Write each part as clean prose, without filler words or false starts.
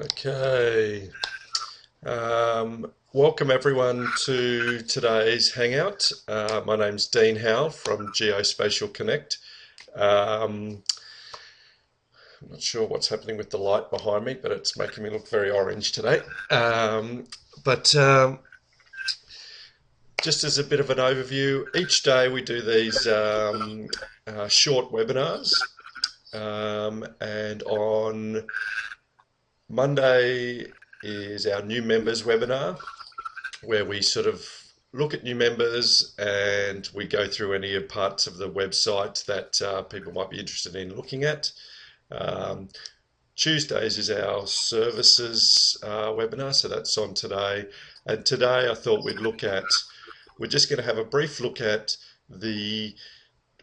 Okay. Welcome everyone to today's Hangout. My name's Dean Howell from GeoSpatial Connect. I'm not sure what's happening with the light behind me, but it's making me look very orange today. But just as a bit of an overview, each day we do these short webinars. And on Monday is our new members webinar, where we sort of look at new members and we go through any parts of the website that people might be interested in looking at. Tuesdays is our services webinar, so that's on today. And today I thought we're just going to have a brief look at the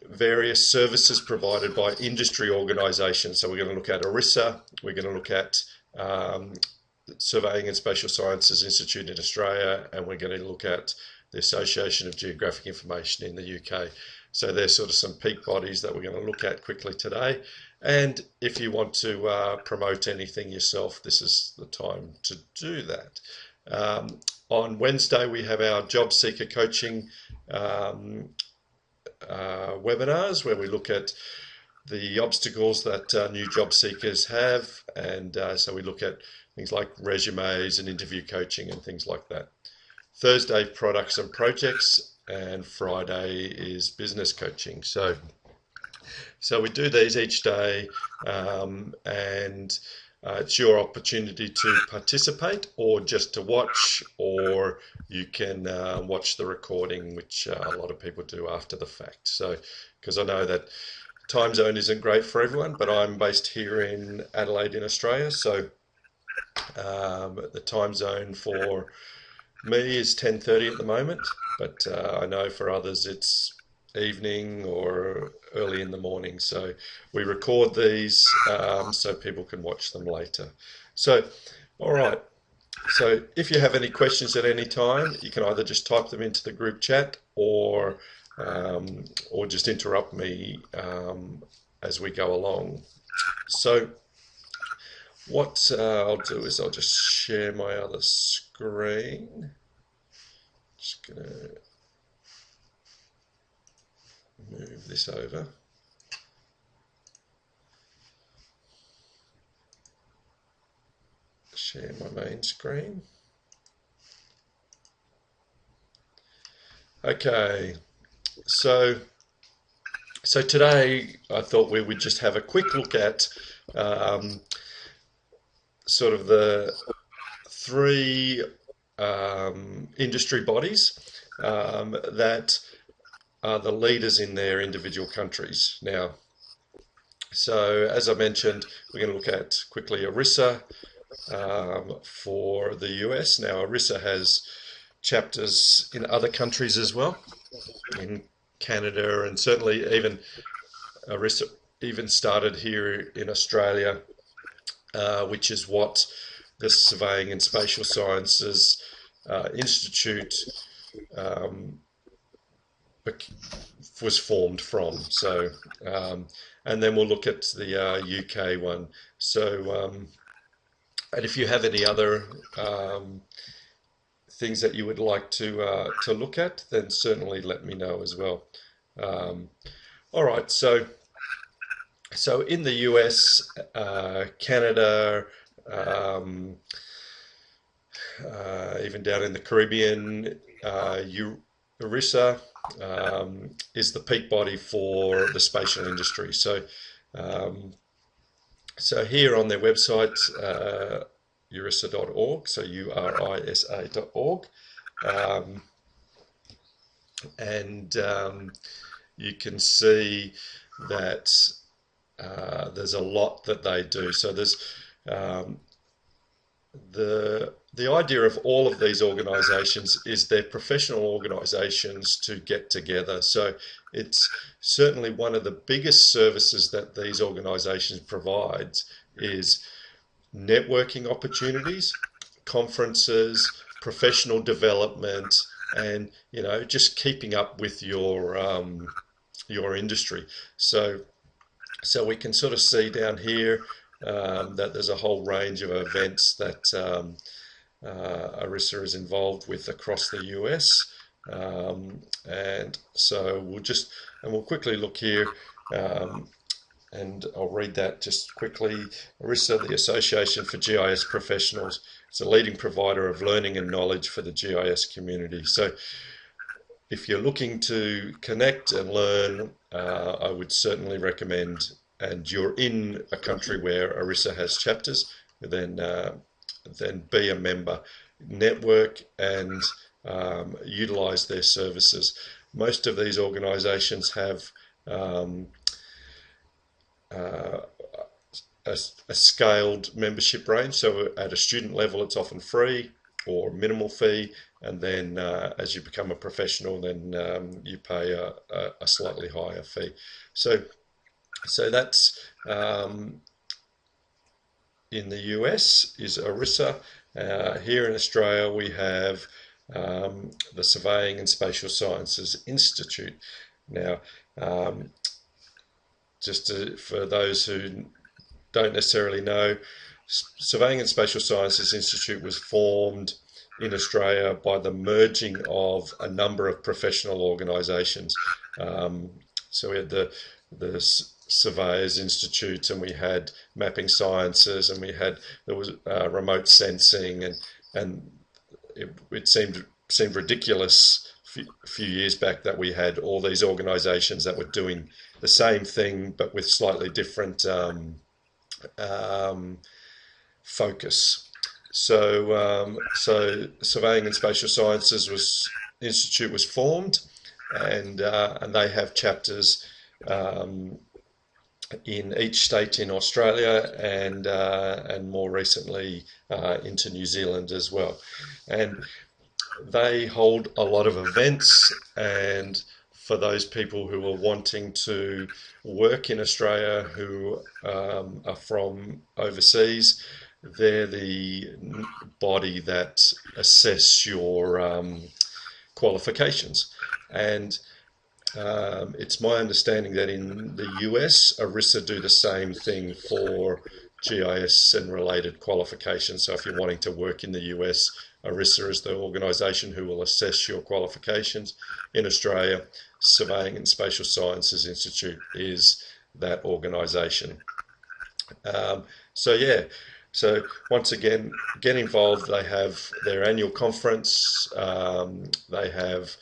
various services provided by industry organisations. So we're going to look at ARISA, we're going to look at Surveying and Spatial Sciences Institute in Australia, and we're going to look at the Association of Geographic Information in the UK. So there's sort of some peak bodies that we're going to look at quickly today. And if you want to promote anything yourself, this is the time to do that. On Wednesday, we have our job seeker coaching webinars, where we look at the obstacles that new job seekers have, and so we look at things like resumes and interview coaching and things like that. Thursday, products and projects, and Friday is business coaching. So we do these each day, and it's your opportunity to participate or just to watch, or you can watch the recording, which a lot of people do after the fact. So, because I know that time zone isn't great for everyone, but I'm based here in Adelaide in Australia, so the time zone for me is 10:30 at the moment, but I know for others it's evening or early in the morning. So we record these so people can watch them later. So, all right. So if you have any questions at any time, you can either just type them into the group chat or just interrupt me as we go along. So what I'll do is I'll just share my other screen. Just gonna move this over. Share my main screen. Okay, so today I thought we would just have a quick look at sort of the three industry bodies that are the leaders in their individual countries. Now, so as I mentioned, we're going to look at quickly ARISA for the US. Now, ARISA has chapters in other countries as well, in Canada, and certainly even ARISA even started here in Australia, which is what the Surveying and Spatial Sciences Institute was formed from. So, and then we'll look at the UK one. So, and if you have any other things that you would like to look at, then certainly let me know as well. All right, so in the US, Canada, even down in the Caribbean, URISA is the peak body for the spatial industry. So, so here on their website, urisa.org, so URISA.org, and you can see that there's a lot that they do. So there's the idea of all of these organisations is they're professional organisations to get together. So it's certainly one of the biggest services that these organisations provide is networking opportunities, conferences, professional development, and just keeping up with your industry. So we can sort of see down here that there's a whole range of events that ARISA is involved with across the US. And so we'll quickly look here, and I'll read that just quickly. ARISA, the Association for GIS Professionals, is a leading provider of learning and knowledge for the GIS community. So if you're looking to connect and learn, I would certainly recommend, and you're in a country where ARISA has chapters, then be a member, network, and utilize their services. Most of these organizations have a scaled membership range. So at a student level, it's often free or minimal fee, and then as you become a professional, then you pay a slightly higher fee. So that's in the US is ARISA. Here in Australia, we have the Surveying and Spatial Sciences Institute. Now, for those who don't necessarily know, Surveying and Spatial Sciences Institute was formed in Australia by the merging of a number of professional organisations. So we had the Surveyors Institute, and we had Mapping Sciences, and there was remote sensing, and it seemed ridiculous a few years back that we had all these organisations that were doing the same thing but with slightly different focus. So Surveying and Spatial Sciences Institute was formed, and they have chapters in each state in Australia, and more recently into New Zealand as well. And they hold a lot of events, and for those people who are wanting to work in Australia who are from overseas, they're the body that assess your qualifications. And it's my understanding that in the US, ARISA do the same thing for GIS and related qualifications. So if you're wanting to work in the US, ARISA is the organisation who will assess your qualifications. In Australia, Surveying and Spatial Sciences Institute is that organisation. So once again, get involved. They have their annual conference. They have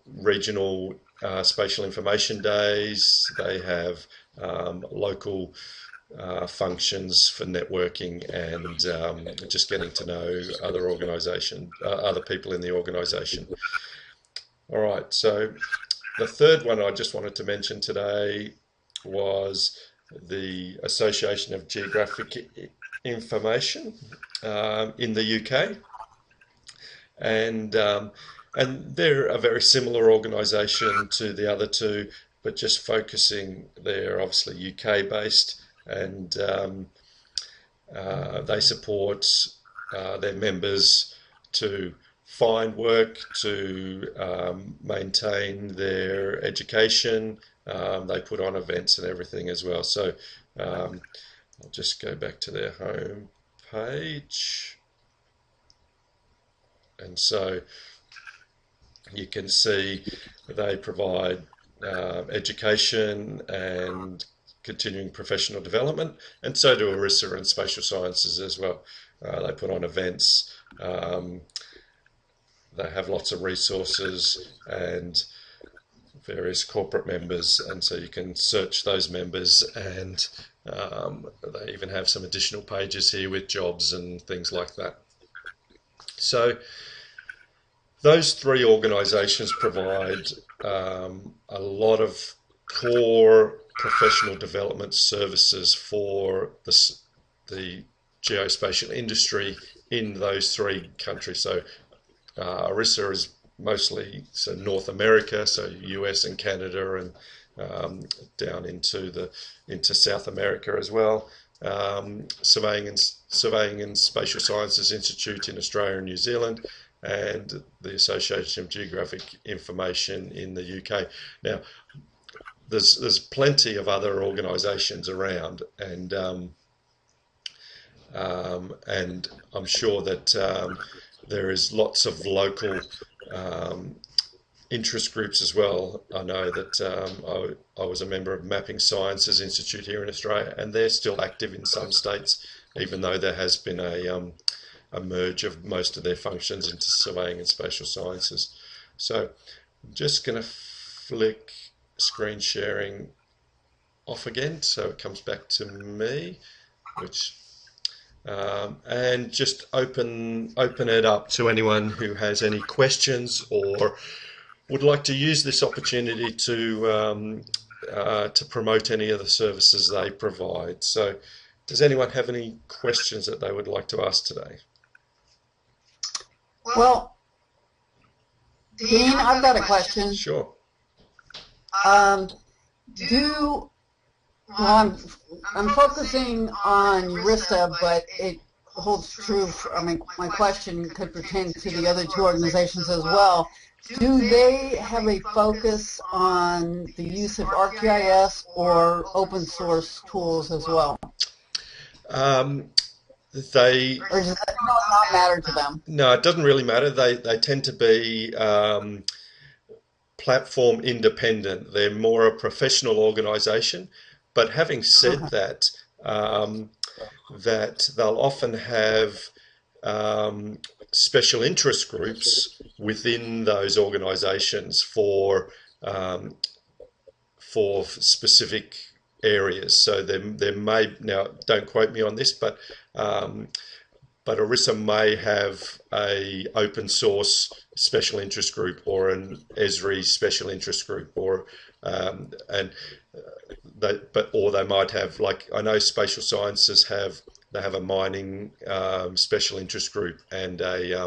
regional spatial information days. They have local functions for networking and just getting to know other people in the organisation. All right, so the third one I just wanted to mention today was the Association of Geographic Information in the UK, and they're a very similar organisation to the other two, but just focusing. They're obviously UK based, and they support their members to find work, to maintain their education. They put on events and everything as well. So I'll just go back to their home page, and so you can see they provide education and continuing professional development, and so do ARISA and Spatial Sciences as well. They put on events, they have lots of resources and various corporate members, and so you can search those members, and they even have some additional pages here with jobs and things like that. So those three organisations provide a lot of core professional development services for the geospatial industry in those three countries. So ARISA is mostly North America, so US and Canada, and down into South America as well. Surveying and Spatial Sciences Institute in Australia and New Zealand, and the Association of Geographic Information in the UK. Now, there's plenty of other organisations around, and and I'm sure that there is lots of local interest groups as well. I know that I was a member of Mapping Sciences Institute here in Australia, and they're still active in some states, even though there has been a merge of most of their functions into surveying and spatial sciences. So I'm just going to flick screen sharing off again so it comes back to me, which and just open it up to anyone who has any questions or would like to use this opportunity to promote any of the services they provide. So does anyone have any questions that they would like to ask today? Well, Dean, I've got a question. Sure. I'm focusing on URISA, but it holds true for, I mean, my question could pertain to the other two organizations as well. Do they have a focus on the use of ArcGIS or open source tools as well? Or does that not matter to them? No, it doesn't really matter. They tend to be platform independent. They're more a professional organization. But having said that, that they'll often have special interest groups within those organizations for specific areas. So there may, now don't quote me on this, but ARISA may have a open source special interest group or an Esri special interest group, or or they might have, like, I know spatial sciences have a mining special interest group and a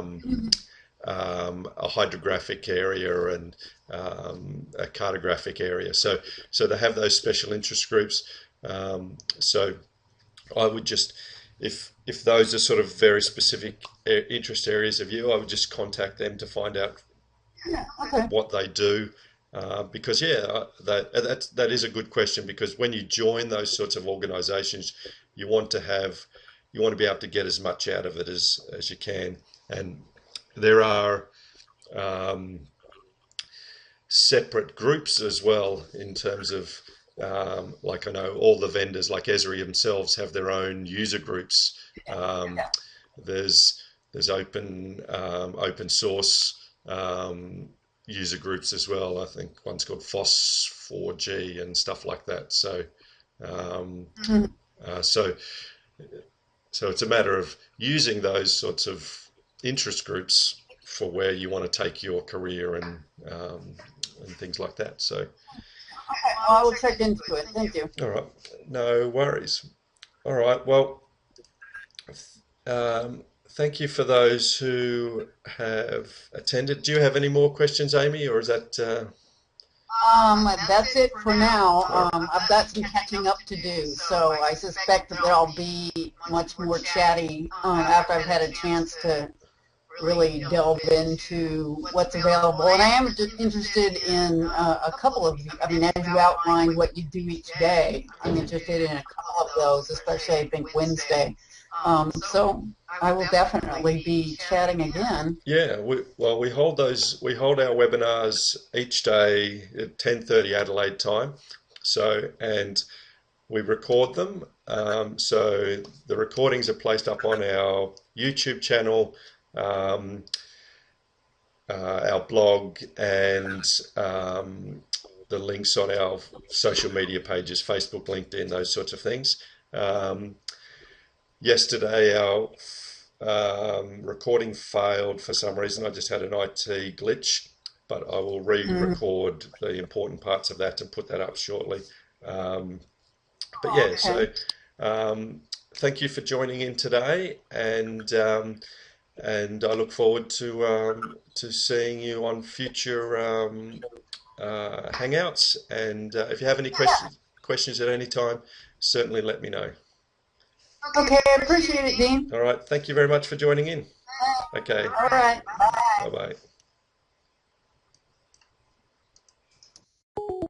hydrographic area and a cartographic area. So they have those special interest groups. So I would just, if those are sort of very specific interest areas of you, I would just contact them to find out what they do. Because that is a good question, because when you join those sorts of organizations, you want to be able to get as much out of it as you can. And there are separate groups as well in terms of like, I know all the vendors like Esri themselves have their own user groups. There's open source user groups as well. I think one's called FOSS4G and stuff like that. So so it's a matter of using those sorts of interest groups for where you want to take your career and things like that. So okay, well, I will check into it. Thank you. All right, no worries. All right, well, thank you for those who have attended. Do you have any more questions, Amy, or is that? That's it for now. I've got some catching up to do, so I suspect that I'll be much more chatty after I've had a chance to really delve into what's available. And I am interested in a couple of, I mean, as you outlined what you do each day, I'm interested in a couple of those, especially I think Wednesday. So I will definitely be chatting again. Yeah, we hold our webinars each day at 10:30 Adelaide time. So, and we record them. So the recordings are placed up on our YouTube channel, our blog, and the links on our social media pages, Facebook, LinkedIn, those sorts of things. Yesterday our recording failed for some reason. I just had an IT glitch, but I will re-record the important parts of that and put that up shortly. But yeah, so thank you for joining in today, and I look forward to seeing you on future Hangouts. And if you have any questions at any time, certainly let me know. Okay, I appreciate it, Dean. All right, thank you very much for joining in. Okay. All right, bye. Bye-bye.